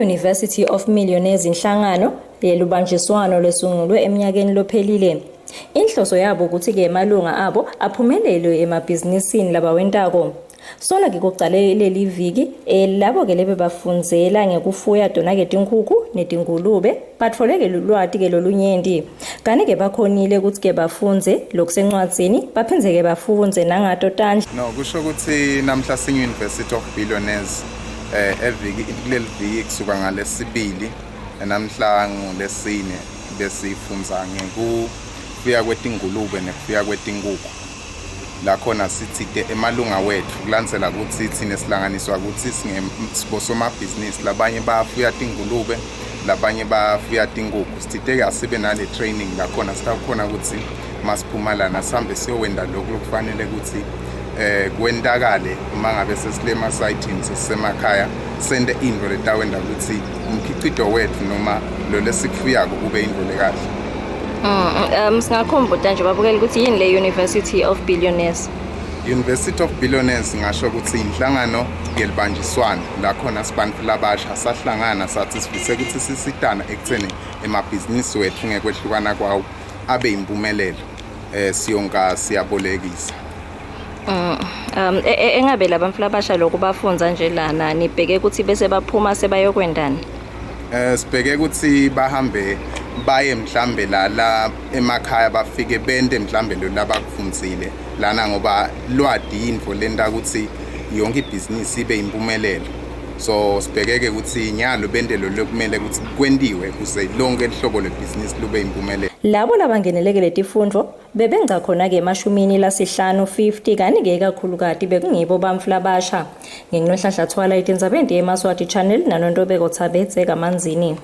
University of Millionaires inhlangano yelubanjiswano lesungulwe eminyakeni lophelile. Inhloso yabo ukuthi ke malunga abo aphumelele emabhizinisini labawentako. Sona ke kuqale leli viki labo ke lebe bafundzela ngekufuya dona ke tinkukhu netingulube batfoleke lulwati ke lolunyendi. Kani ke bakhonile ukuthi ke bafunze lokusencwadzini baphindze ke bafunze nangato tanje. No kusho ukuthi namhla University of Billionaires eviki kuleli viki kusuka ngalesibili namhla ngolesine besifundza ngekufuya kwetingulube nekufuya kwetinkukhu. La khona sithi emalunga wethu kulandzela ukuthi thina silanganiswa ukuthi singosomabhizinisi labanye bafuya tingulube labanye bafuya tinkukhu. Sithi ke asibe nale training la khona sitakhona ukuthi masiphuma lana sihambe siyowenda lokho kufanele ukuthi kwentakale mangabe sesilema sitini sesemakhaya sende into letawenda ukuthi umkhicido wethu noma lo lesikufuyako kube into lekahle. Singakhombuta nje babukela ukuthi yini le University of Billionaires. University of Billionaires ngasho ukuthi inhlangano yelibanjiswano la khona sibantu labasha sahlangana sathi sifise ukuthi sisitana ekutheni emabhizinisi wethu ngekwehlukana kwawo abe impumelelo siyonka siyabolekisa. Engabe labantu labasha lokho bafunza nje lana nibheke ukuthi bese baphuma sebayokwendana. Sibheke ukuthi bahambe baye mhlambe la emakhaya bafike bende mhlambe lo labakufundzile lana ngoba lwadi info lenta ukuthi yonke ibhizinisi ibe impumelelo. So sibhekeke ukuthi nyalo bende lo lokumele ukuthi kwendiwe kuze lonke ihlobo lebhizinisi lube impumelelo. Labo labangeneleke letifundvo bebenga khona ke emashumini lasihlanu 50 kani ke kakhulu kati bekungibo bamfu labasha. Nginohlahla Twilight indzabeni yeSiswati channel nanonto bekothabetse kamanzini.